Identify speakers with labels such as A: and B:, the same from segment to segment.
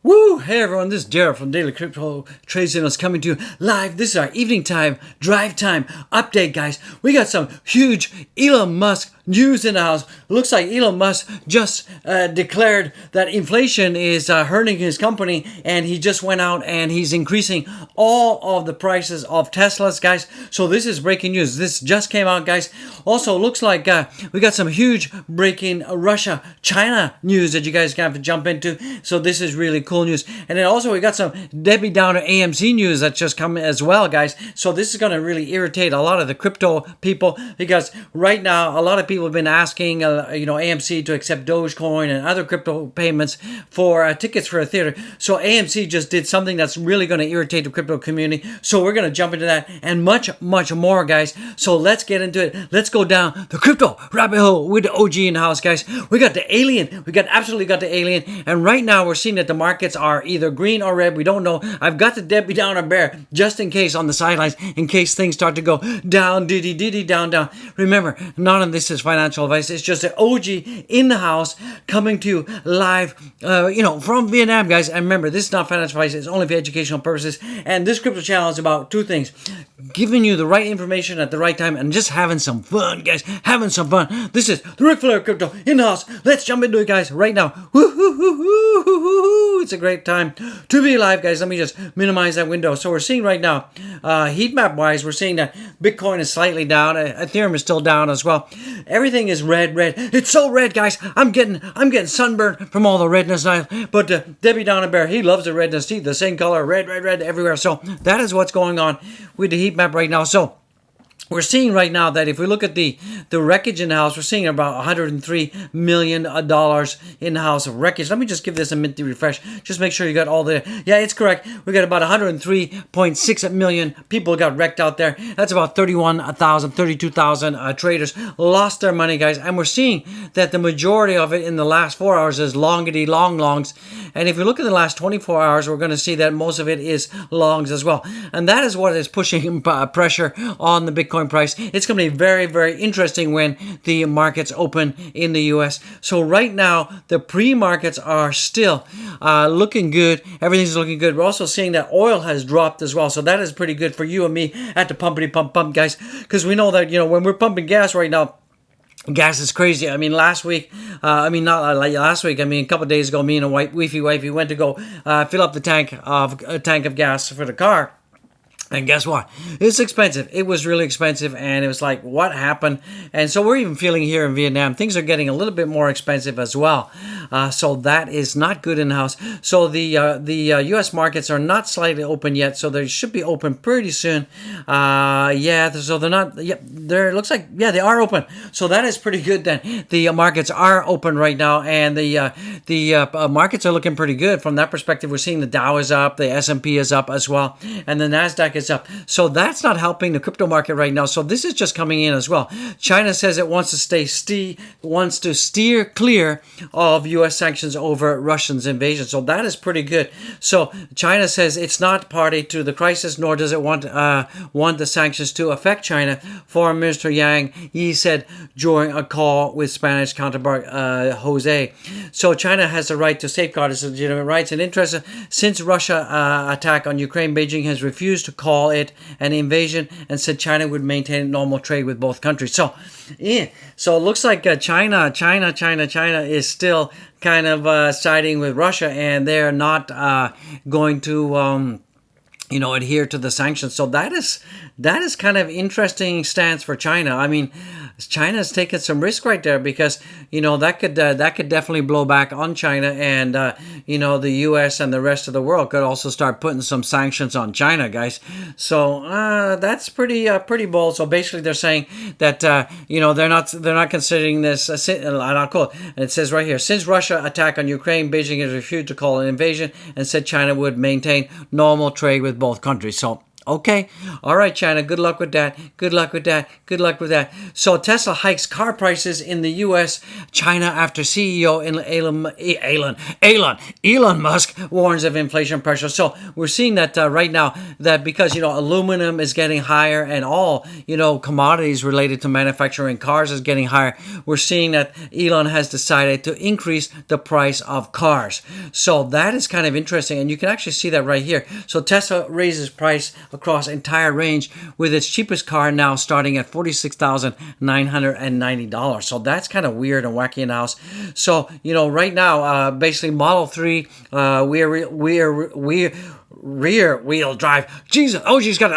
A: Woo! Hey everyone, this is Jared from Daily Crypto Trade Signals coming to you live. This is our evening time, drive time update, guys. We got some huge Elon Musk news in the house. Looks like Elon Musk just declared that inflation is hurting his company, and he just went out and he's increasing all of the prices of Teslas, guys. So this is breaking news. This just came out, guys. Also, looks like we got some huge breaking Russia-China news that you guys have to jump into. So this is really cool news. And then also we got some Debbie Downer AMC news that's just come as well, guys. So this is going to really irritate a lot of the crypto people, because right now a lot of people have been asking AMC to accept Dogecoin and other crypto payments for tickets for a theater. So AMC just did something that's really going to irritate the crypto community. So we're going to jump into that and much more, guys. So let's get into it. Let's go down the crypto rabbit hole with the OG in the house, guys. We got the alien. We absolutely got the alien. And right now we're seeing that the markets are either green or red. We don't know. I've got the Debbie Downer bear just in case on the sidelines, in case things start to go down, down. Remember, none of this is financial advice. It's just an OG in the house coming to you live, from Vietnam, guys. And remember, this is not financial advice. It's only for educational purposes. And this crypto channel is about two things: giving you the right information at the right time and just having some fun, guys. Having some fun. This is the Ric Flair Crypto in the house. Let's jump into it, guys, right now. It's a great time to be alive, guys. Let me just minimize that window. So we're seeing right now, heat map wise, we're seeing that Bitcoin is slightly down. Ethereum is still down as well. Everything is red. It's so red, guys. I'm getting sunburned from all the redness now. But Debbie Downer Bear, he loves the redness. See, the same color, red everywhere. So that is what's going on with the heat map right now. So we're seeing right now that if we look at the wreckage in the house, we're seeing about $103 million in the house of wreckage. Let me just give this a minute to refresh. Just make sure you got all the... Yeah, it's correct. We got about 103.6 million people got wrecked out there. That's about 32,000 traders lost their money, guys. And we're seeing that the majority of it in the last 4 hours is longs. And if we look at the last 24 hours, we're going to see that most of it is longs as well. And that is what is pushing pressure on the Bitcoin price. It's going to be very, very interesting when the markets open in the US. So right now, the pre-markets are still looking good. Everything's looking good. We're also seeing that oil has dropped as well. So that is pretty good for you and me at the pumpity pump, guys. Because we know that, when we're pumping gas right now, gas is crazy. I mean, a couple of days ago, me and a wifey went to go fill up the tank of gas for the car. And guess what? It's expensive. It was really expensive, and it was like, what happened? And so we're even feeling here in Vietnam, things are getting a little bit more expensive as well. So that is not good in the house. So the U.S. markets are not slightly open yet, so they should be open pretty soon. So they're not. It looks like they are open. So that is pretty good. Then the markets are open right now, and the markets are looking pretty good from that perspective. We're seeing the Dow is up, the S&P is up as well, and the Nasdaq is up. So that's not helping the crypto market right now. So this is just coming in as well. China says it wants to steer clear of U.S. sanctions over Russia's invasion. So that is pretty good. So China says it's not party to the crisis, nor does it want the sanctions to affect China. Foreign Minister Yang Yi said during a call with Spanish counterpart Jose. So China has the right to safeguard its legitimate rights and interests. Since Russia attack on Ukraine, Beijing has refused to call it an invasion and said China would maintain normal trade with both countries. So it looks like China is still kind of siding with Russia, and they're not going to adhere to the sanctions. So that is kind of interesting stance for China. I mean, China's taking some risk right there, because that could definitely blow back on China, and the U.S. and the rest of the world could also start putting some sanctions on China, guys. So that's pretty bold. So basically, they're saying that they're not considering this. I'll quote, and it says right here: since Russia attack on Ukraine, Beijing has refused to call an invasion and said China would maintain normal trade with both countries. So Okay. All right, China. Good luck with that. Good luck with that. Good luck with that. So Tesla hikes car prices in the U.S., China after CEO Elon Musk warns of inflation pressure. So we're seeing that right now that because, aluminum is getting higher and all, commodities related to manufacturing cars is getting higher. We're seeing that Elon has decided to increase the price of cars. So that is kind of interesting. And you can actually see that right here. So Tesla raises price across entire range with its cheapest car now starting at $46,990. So that's kind of weird and wacky in the house. So, right now, basically Model 3, we're rear wheel drive. Jesus, oh, she's got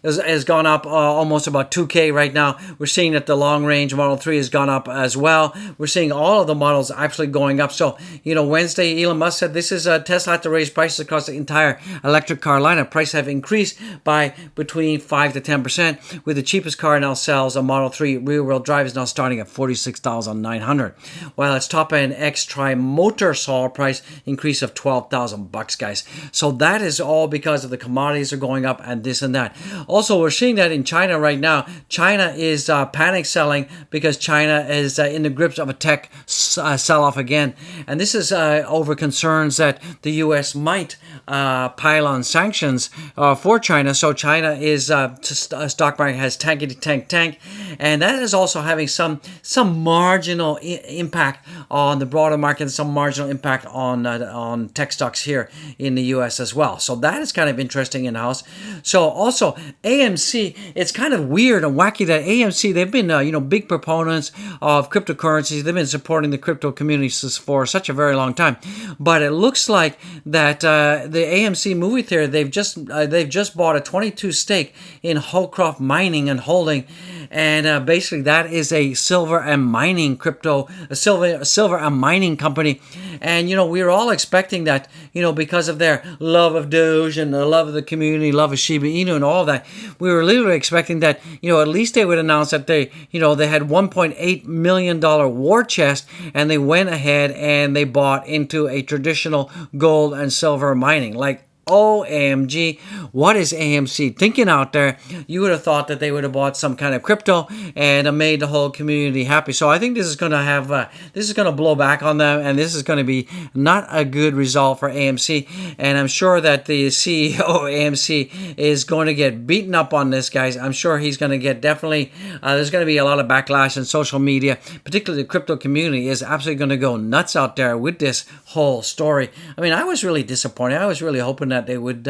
A: has gone up almost about 2K right now. We're seeing that the long range Model 3 has gone up as well. We're seeing all of the models actually going up. So, Wednesday, Elon Musk said this is Tesla had to raise prices across the entire electric car lineup. Prices have increased by between 5 to 10%, with the cheapest car now sells a Model 3 rear-wheel drive is now starting at $46,900, while its top-end X-Tri motor saw a price increase of $12,000, guys. So that is all because of the commodities are going up and this and that. Also, we're seeing that in China right now. China is panic selling because China is in the grips of a tech sell-off again. And this is over concerns that the U.S. might pile on sanctions for China. So China is stock market has tank, and that is also having some marginal impact on the broader market, and some marginal impact on tech stocks here in the U.S. as well. So that is kind of interesting in house. So also AMC, it's kind of weird and wacky that AMC, they've been big proponents of cryptocurrencies. They've been supporting the crypto communities for such a very long time. But it looks like that the AMC movie theater, they've just bought a 22 stake in Holcroft Mining and Holding, and basically that is a silver and mining company. And we were all expecting that because of their love of Doge and the love of the community, love of Shiba Inu and all of that, we were literally expecting that at least they would announce that they had $1.8 million war chest, and they went ahead and they bought into a traditional gold and silver mining. Like, OMG, what is AMC thinking out there? You would have thought that they would have bought some kind of crypto and made the whole community happy. So I think this is going to blow back on them, and this is going to be not a good result for AMC. And I'm sure that the CEO of AMC is going to get beaten up on this, guys. I'm sure he's going to get definitely, there's going to be a lot of backlash in social media, particularly the crypto community is absolutely going to go nuts out there with this whole story. I mean, I was really disappointed. I was really hoping that they would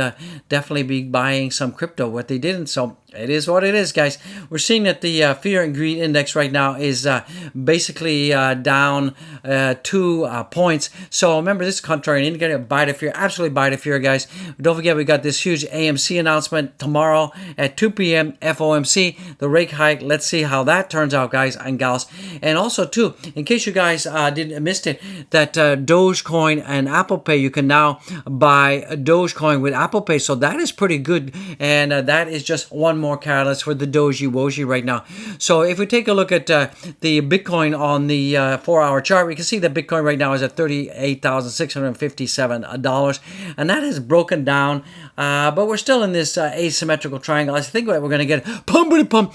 A: definitely be buying some crypto, what they didn't. So it is what it is, guys. We're seeing that the fear and greed index right now is basically down 2 points. So remember, this is contrarian indicator. Buy the fear. Absolutely buy the fear, guys. Don't forget, we got this huge AMC announcement tomorrow at 2 p.m. FOMC, the rate hike. Let's see how that turns out, guys and gals. And also, too, in case you guys missed it, that Dogecoin and Apple Pay, you can now buy Dogecoin with Apple Pay. So that is pretty good. And that is just one more catalyst for the Doji right now. So if we take a look at the Bitcoin on the 4-hour chart, we can see that Bitcoin right now is at $38,657, and that has broken down, but we're still in this asymmetrical triangle. I think we're going to get pumpity pump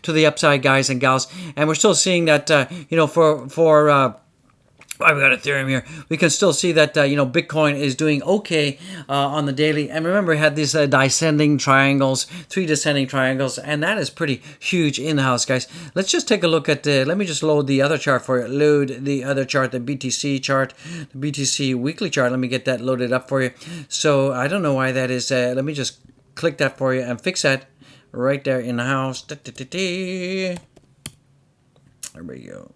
A: to the upside, guys and gals, and we're still seeing that for we got Ethereum here. We can still see that Bitcoin is doing okay on the daily. And remember, we had these descending triangles, 3 descending triangles, and that is pretty huge in the house, guys. Let's just take a look at let me just load the other chart for you. Load the other chart, the BTC chart, the BTC weekly chart. Let me get that loaded up for you. So I don't know why that is. Let me just click that for you and fix that right there in the house. There we go.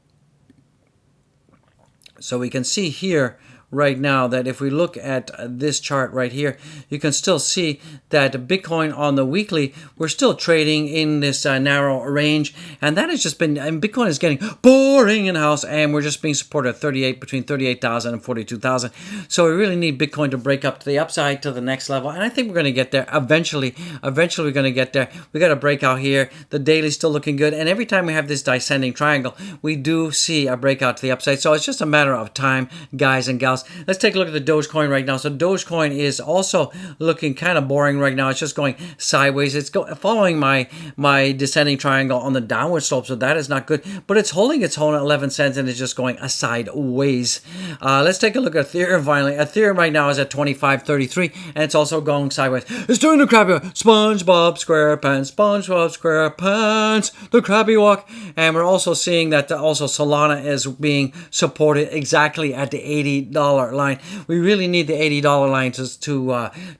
A: So we can see here right now that if we look at this chart right here, you can still see that Bitcoin on the weekly, we're still trading in this narrow range, and that has just been, and Bitcoin is getting boring in the house, and we're just being supported at between 38,000 and 42,000. So we really need Bitcoin to break up to the upside to the next level, and I think we're going to get there eventually. Eventually we're going to get there. We got a breakout here. The daily's still looking good, and every time we have this descending triangle, we do see a breakout to the upside. So it's just a matter of time, guys and gals. else. Let's take a look at the Dogecoin right now. So Dogecoin is also looking kind of boring right now. It's just going sideways. It's following my descending triangle on the downward slope, so that is not good. But it's holding its own at 11 cents, and it's just going sideways. Let's take a look at Ethereum finally. Ethereum right now is at 25.33, and it's also going sideways. It's doing the crabby walk. SpongeBob SquarePants, SpongeBob SquarePants, the crabby walk. And we're also seeing that also Solana is being supported exactly at the $80 line. We really need the $80 line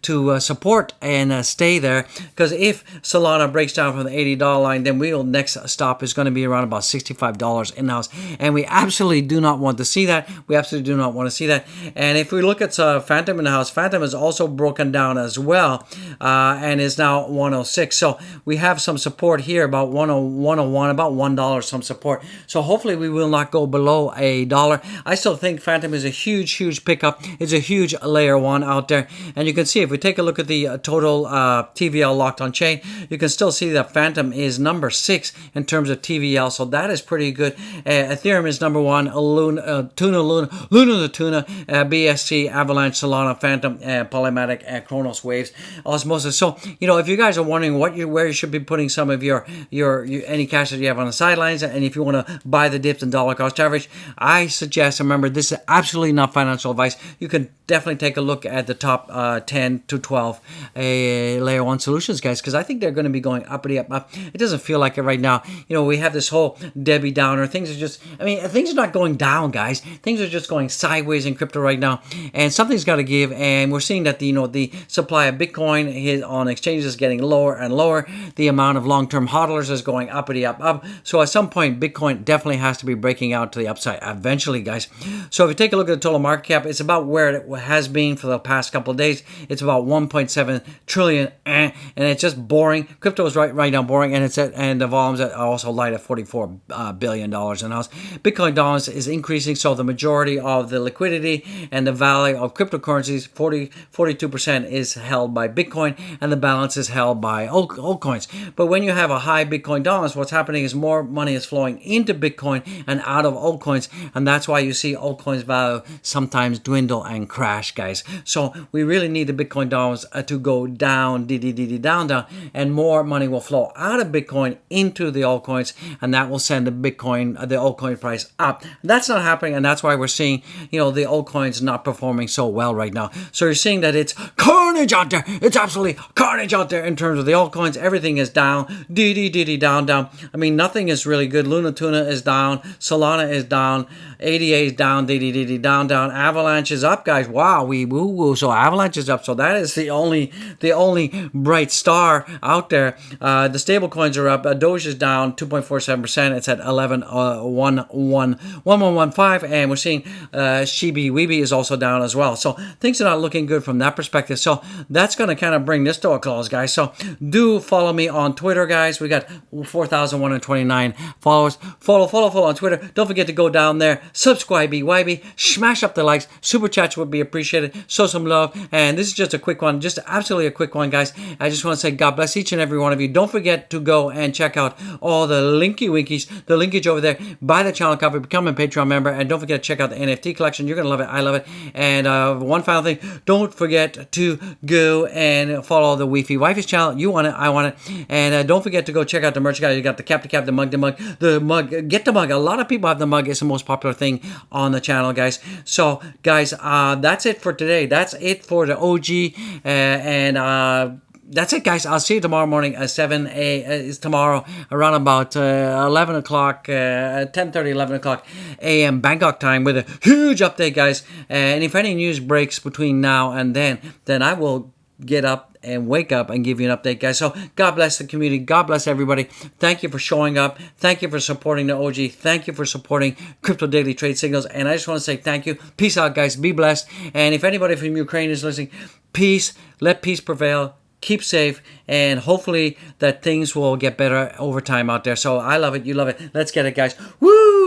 A: to support and stay there, because if Solana breaks down from the $80 line, then next stop is going to be around about $65 in house, and we absolutely do not want to see that. We absolutely do not want to see that. And if we look at Phantom in the house, Phantom is also broken down as well, and is now 106. So we have some support here about 101, about $1 some support. So hopefully we will not go below $1. I still think Phantom is a huge pickup. It's a huge layer one out there, and you can see if we take a look at the total TVL locked on chain, you can still see that Phantom is number 6 in terms of TVL, so that is pretty good. Ethereum is number 1, Luna the Tuna, BSC, Avalanche, Solana, Phantom, Polymatic, Chronos, Waves, Osmosis. So if you guys are wondering where you should be putting some of your any cash that you have on the sidelines, and if you want to buy the dips and dollar cost average, I suggest, remember, this is absolutely not financial advice. You can definitely take a look at the top 10 to 12 layer 1 solutions, guys, because I think they're going to be going uppity up. It doesn't feel like it right now. We have this whole Debbie Downer. Things are not going down, guys. Things are just going sideways in crypto right now, and something's got to give. And we're seeing that the supply of Bitcoin on exchanges is getting lower and lower. The amount of long-term hodlers is going uppity up. So at some point, Bitcoin definitely has to be breaking out to the upside eventually, guys. So if you take a look at the total market cap, it's about where it has been for the past couple of days. It's about 1.7 trillion, and it's just boring. Crypto is right now boring, and the volumes are also light at $44 billion in house. Bitcoin dominance is increasing, so the majority of the liquidity and the value of cryptocurrencies, 42% is held by Bitcoin, and the balance is held by altcoins. But when you have a high Bitcoin dominance, what's happening is more money is flowing into Bitcoin and out of altcoins, and that's why you see altcoins value sometimes dwindle and crash, guys. So we really need the Bitcoin dominance to go down, down, and more money will flow out of Bitcoin into the altcoins, and that will send the altcoin price up. That's not happening, and that's why we're seeing the altcoins not performing so well right now. So you're seeing that it's carnage out there. It's absolutely carnage out there in terms of the altcoins. Everything is down, down. I mean, nothing is really good. Luna Tuna is down, Solana is down, ADA is down, down. Avalanche is up, guys. Wow, we woo. So Avalanche is up. So that is the only bright star out there. The stable coins are up. Doge is down 2.47%. It's at 1115, and we're seeing Shibi Weeby is also down as well. So things are not looking good from that perspective. So that's going to kind of bring this to a close, guys. So do follow me on Twitter, guys. We got 4,129 followers. Follow on Twitter. Don't forget to go down there, subscribe, YB, smash up the likes. Super chats would be appreciated. Show some love. And this is just a quick one, just absolutely a quick one, guys. I just want to say God bless each and every one of you. Don't forget to go and check out all the the linkage over there. Buy the channel copy, become a Patreon member, and don't forget to check out the NFT collection. You're going to love it. I love it. And one final thing, don't forget to go and follow the Wifey's channel. You want it, I want it. And don't forget to go check out the merch, guys. You got the cap, the mug. Get the mug. A lot of people have the mug. It's the most popular thing on the channel, guys. So, guys, that's it for today. That's it for the OG. That's it, guys. I'll see you tomorrow morning at 7 a.m. tomorrow around about 11 o'clock, 10:30, 11 o'clock a.m. Bangkok time with a huge update, guys. And if any news breaks between now and then I will get up and wake up and give you an update, guys. So God bless the community. God bless everybody. Thank you for showing up. Thank you for supporting the OG. Thank you for supporting Crypto Daily Trade Signals. And I just want to say thank you. Peace out, guys. Be blessed. And if anybody from Ukraine is listening, peace. Let peace prevail. Keep safe, and hopefully that things will get better over time out there. So I love it. You love it. Let's get it, guys. Woo!